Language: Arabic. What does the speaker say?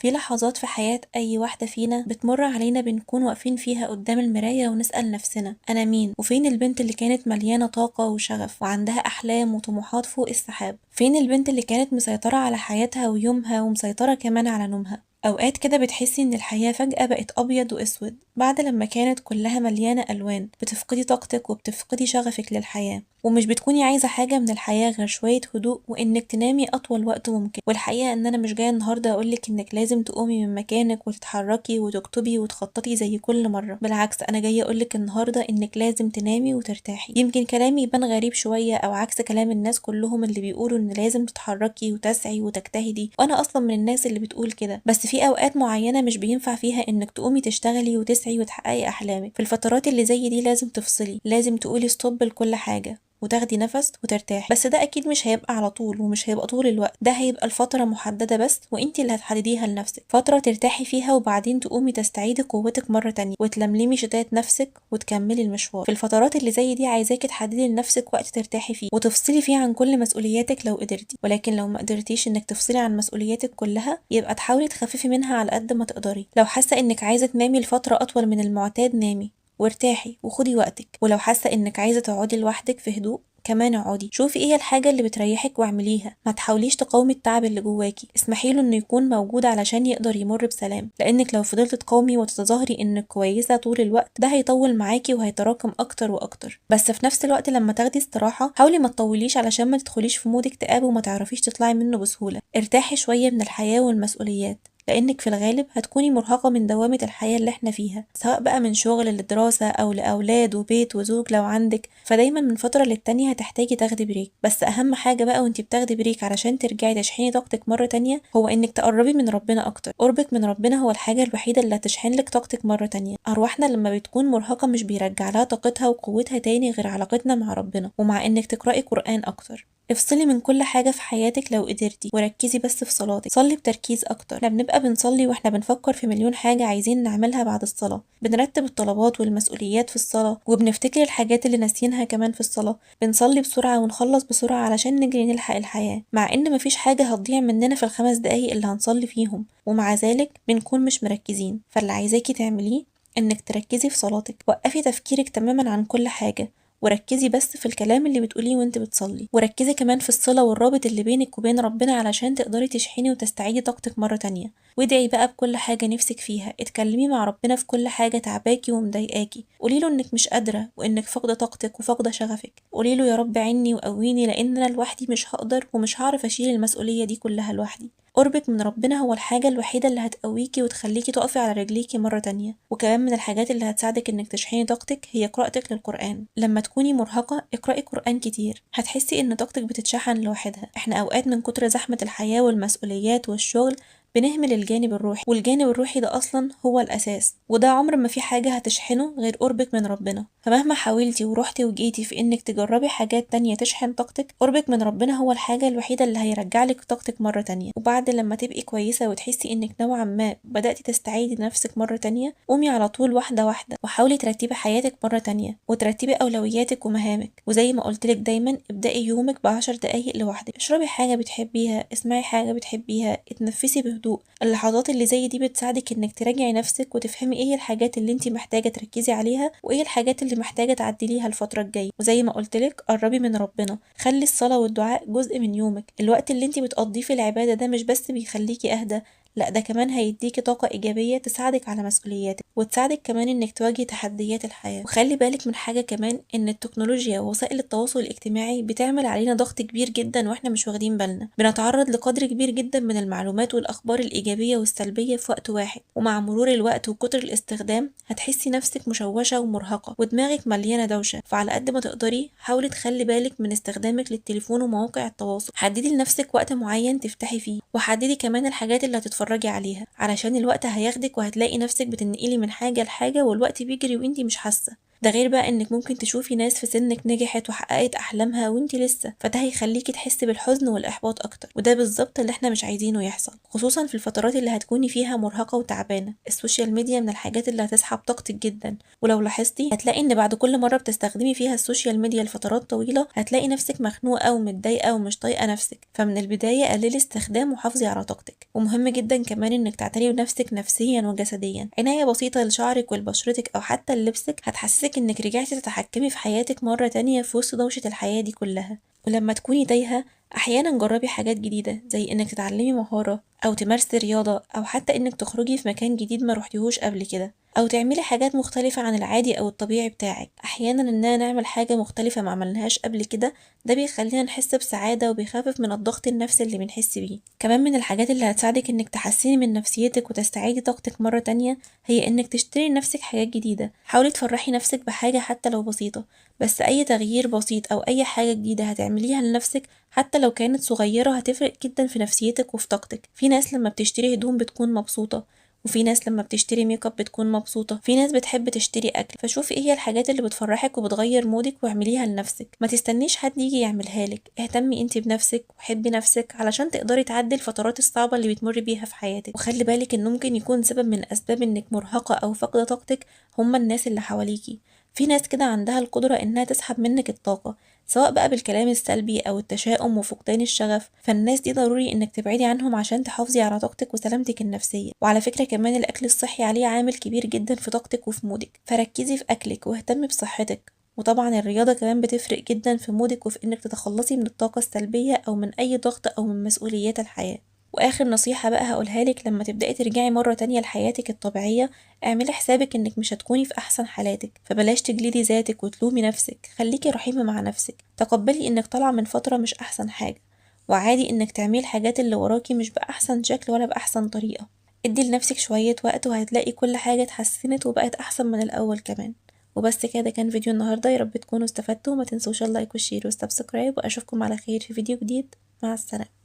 في لحظات في حياة أي واحدة فينا بتمر علينا بنكون واقفين فيها قدام المراية ونسأل نفسنا أنا مين؟ وفين البنت اللي كانت مليانة طاقة وشغف وعندها أحلام وطموحات فوق السحاب؟ فين البنت اللي كانت مسيطرة على حياتها ويومها ومسيطرة كمان على نومها؟ أوقات كده بتحسي إن الحياة فجأة بقت أبيض وأسود بعد لما كانت كلها مليانة ألوان، بتفقدي طاقتك وبتفقدي شغفك للحياة، ومش بتكوني عايزة حاجة من الحياة غير شوية هدوء وإنك تنامي أطول وقت ممكن. والحقيقة إن أنا مش جاية النهاردة أقولك إنك لازم تقومي من مكانك وتتحركي وتكتبي وتخططي زي كل مرة، بالعكس أنا جاية أقولك النهاردة إنك لازم تنامي وترتاحي. يمكن كلامي يبان غريب شوية أو عكس كلام الناس كلهم اللي بيقولوا إن لازم تتحركي وتسعي وتجتهدي، وأنا أصلا من الناس اللي بتقول كده، بس في أوقات معينة مش بينفع فيها إنك تقومي تشتغلي وتسعي وتحققي أحلامك. في الفترات اللي زي دي لازم تفصلي، لازم تقولي ستوب لكل حاجة وتاخدي نفس وترتاحي. بس ده اكيد مش هيبقى على طول ومش هيبقى طول الوقت، ده هيبقى لفترة محددة بس وانتي اللي هتحدديها لنفسك، فترة ترتاحي فيها وبعدين تقومي تستعيدي قوتك مرة تانية وتلملمي شتات نفسك وتكملي المشوار. في الفترات اللي زي دي عايزاكي تحددي لنفسك وقت ترتاحي فيه وتفصلي فيه عن كل مسؤولياتك لو قدرتي، ولكن لو ما قدرتيش انك تفصلي عن مسؤولياتك كلها يبقى تحاولي تخففي منها على قد ما تقدري. لو حاسة انك عايزة تنامي لفترة اطول من المعتاد نامي وارتاحي وخدي وقتك، ولو حاسة انك عايزة تقعدي لوحدك في هدوء كمان اقعدي، شوفي ايه الحاجة اللي بتريحك واعمليها، ما تحاوليش تقاومي التعب اللي جواكي، اسمحي له انه يكون موجود علشان يقدر يمر بسلام، لانك لو فضلت تقاومي وتتظاهري انك كويسة طول الوقت ده هيطول معاكي وهيتراكم اكتر واكتر. بس في نفس الوقت لما تاخدي استراحة حاولي ما تطوليش علشان ما تدخليش في مود اكتئاب وما تعرفيش تطلعي منه بسهولة. ارتاحي شوية من الحياة والمسؤوليات، لأنك في الغالب هتكوني مرهقة من دوامة الحياة اللي احنا فيها، سواء بقى من شغل لدراسة أو لأولاد وبيت وزوج لو عندك، فدايما من فترة للتانية هتحتاجي تاخدي بريك. بس أهم حاجة بقى وانتي بتاخدي بريك علشان ترجعي تشحني طاقتك مرة تانية هو إنك تقربي من ربنا أكتر. قربك من ربنا هو الحاجة الوحيدة اللي هتشحنلك طاقتك مرة تانية. أرواحنا لما بتكون مرهقة مش بيرجع لها طاقتها وقوتها تاني غير علاقتنا مع ربنا ومع إنك تقرأي قرآن أكتر. افصلي من كل حاجة في حياتك لو قدرتي وركزي بس في صلاتك، صلي بتركيز اكتر. احنا بنبقى بنصلي واحنا بنفكر في مليون حاجة عايزين نعملها بعد الصلاة، بنرتب الطلبات والمسؤوليات في الصلاة وبنفتكر الحاجات اللي ناسيينها كمان في الصلاة، بنصلي بسرعة ونخلص بسرعة علشان نجري نلحق الحياة، مع ان مفيش حاجة هتضيع مننا في الخمس دقايق اللي هنصلي فيهم، ومع ذلك بنكون مش مركزين. فاللي عايزاكي تعمليه انك تركزي في صلاتك، وقفي تفكيرك تماما عن كل حاجة وركزي بس في الكلام اللي بتقوليه وانت بتصلي، وركزي كمان في الصلة والرابط اللي بينك وبين ربنا علشان تقدري تشحني وتستعيدي طاقتك مرة تانية. وادعي بقى بكل حاجة نفسك فيها، اتكلمي مع ربنا في كل حاجة تعباكي ومضايقاكي، قوليله انك مش قادرة وانك فاقدة طاقتك وفاقدة شغفك، قوليله يا رب عيني وقويني لان انا لوحدي مش هقدر ومش هعرف اشيل المسؤولية دي كلها لوحدي. قربك من ربنا هو الحاجة الوحيدة اللي هتقويكي وتخليكي تقفي على رجليكي مرة تانية. وكمان من الحاجات اللي هتساعدك انك تشحني طاقتك هي قراءتك للقرآن. لما تكوني مرهقة اقرأي قرآن كتير، هتحسي ان طاقتك بتتشحن لوحدها. احنا اوقات من كتر زحمة الحياة والمسؤوليات والشغل بنهمل الجانب الروحي، والجانب الروحي ده اصلا هو الاساس، وده عمر ما في حاجة هتشحنه غير قربك من ربنا. فمهما حاولتي ورحتي وجيتي في انك تجربي حاجات تانية تشحن طاقتك، قربك من ربنا هو الحاجة الوحيدة اللي هيرجعلك طاقتك مرة تانية. وبعد لما تبقي كويسة وتحسي انك نوعا ما بدأتي تستعيدي نفسك مرة تانية، قومي على طول واحدة واحدة وحاولي ترتبي حياتك مرة تانية وترتبي اولوياتك ومهامك. وزي ما قلتلك دايما ابدأي يومك ب10 دقايق لوحدك، اشربي حاجة بتحبيها، اسمعي حاجة بتحبيها، اتنفسي بهدوء. اللحظات اللي زي دي بتساعدك انك تراجعي نفسك وتفهمي ايه الحاجات اللي انت محتاجة تركزي عليها وايه الحاجات اللي محتاجة تعدليها الفترة الجاية. وزي ما قلتلك قربي من ربنا، خلي الصلاة والدعاء جزء من يومك. الوقت اللي انت بتقضيه في العبادة ده مش بس بيخليكي اهدى، لا ده كمان هيديكي طاقة إيجابية تساعدك على مسؤولياتك وتساعدك كمان إنك تواجهي تحديات الحياة. وخلي بالك من حاجة كمان، إن التكنولوجيا ووسائل التواصل الاجتماعي بتعمل علينا ضغط كبير جدا وإحنا مش واخدين بالنا، بنتعرض لقدر كبير جدا من المعلومات والأخبار الإيجابية والسلبية في وقت واحد، ومع مرور الوقت وكتر الاستخدام هتحسي نفسك مشوشة ومرهقة ودماغك مليانة دوشة. فعلى قد ما تقدري حاولي تخلي بالك من استخدامك للتليفون ومواقع التواصل، حددي لنفسك وقت معين تفتحي فيه، وحددي كمان الحاجات اللي هتتفرجي عليها علشان الوقت هياخدك وهتلاقي نفسك بتنقلي من حاجة لحاجة والوقت بيجري وانتي مش حاسة. ده غير بقى انك ممكن تشوفي ناس في سنك نجحت وحققت احلامها وانتي لسه، فده هيخليكي تحسي بالحزن والاحباط اكتر، وده بالظبط اللي احنا مش عايزينه يحصل، خصوصا في الفترات اللي هتكوني فيها مرهقة وتعبانة. السوشيال ميديا من الحاجات اللي هتسحب طاقتك جدا، ولو لاحظتي هتلاقي ان بعد كل مرة بتستخدمي فيها السوشيال ميديا لفترات طويلة هتلاقي نفسك مخنوقة ومتضايقة ومش طايقة نفسك. فمن البداية قللي استخدام وحافظي على طاقتك. ومهم جدا كمان انك تعتني بنفسك نفسيا وجسديا، عناية بسيطة لشعرك ولبشرتك او حتى للبسك هتحسسك انك رجعتي تتحكمي في حياتك مرة تانية في وسط دوشة الحياة دي كلها. ولما تكوني تايهة احيانا جربي حاجات جديدة زي انك تتعلمي مهارة او تمارسي رياضة او حتى انك تخرجي في مكان جديد ما روحتيهوش قبل كده، او تعملي حاجات مختلفة عن العادي او الطبيعي بتاعك. احيانا اننا نعمل حاجة مختلفة ما عملناهاش قبل كده ده بيخلينا نحس بسعادة وبيخفف من الضغط النفسي اللي بنحس بيه. كمان من الحاجات اللي هتساعدك انك تحسني من نفسيتك وتستعيدي طاقتك مرة تانية هي انك تشتري لنفسك حاجات جديدة. حاولي تفرحي نفسك بحاجة حتى لو بسيطة، بس اي تغيير بسيط او اي حاجة جديدة هتعمليها لنفسك حتى لو كانت صغيرة هتفرق جدا في نفسيتك وفي طاقتك. في ناس لما بتشتري هدوم بتكون مبسوطة، وفي ناس لما بتشتري ميك اب بتكون مبسوطة، في ناس بتحب تشتري اكل. فشوفي ايه هي الحاجات اللي بتفرحك وبتغير مودك واعمليها لنفسك، ما تستنيش حد يجي يعملها لك. اهتمي انتي بنفسك وحبي نفسك علشان تقدري تعدي الفترات الصعبة اللي بتمر بيها في حياتك. وخلي بالك ان ممكن يكون سبب من اسباب انك مرهقة او فاقدة طاقتك هما الناس اللي حواليكي. في ناس كده عندها القدرة انها تسحب منك الطاقة سواء بقى بالكلام السلبي او التشاؤم وفقدان الشغف، فالناس دي ضروري انك تبعدي عنهم عشان تحافظي على طاقتك وسلامتك النفسية. وعلى فكرة كمان الاكل الصحي عليه عامل كبير جدا في طاقتك وفي مودك، فركزي في اكلك واهتمي بصحتك. وطبعا الرياضة كمان بتفرق جدا في مودك وفي انك تتخلصي من الطاقة السلبية او من اي ضغط او من مسؤوليات الحياة. واخر نصيحة بقى هقولها لك لما تبدأي ترجعي مرة تانية لحياتك الطبيعية، اعملي حسابك انك مش هتكوني في احسن حالاتك، فبلاش تجلدي ذاتك وتلومي نفسك. خليكي رحيمة مع نفسك، تقبلي انك طالعة من فترة مش احسن حاجة، وعادي انك تعملي الحاجات اللي وراكي مش باحسن شكل ولا باحسن طريقة. ادي لنفسك شوية وقت وهتلاقي كل حاجة اتحسنت وبقت احسن من الاول كمان. وبس كده كان فيديو النهاردة، يا رب تكونوا استفدتوا. وما تنسوش اللايك والشير والسبسكرايب، واشوفكم على خير في فيديو جديد. مع السلامة.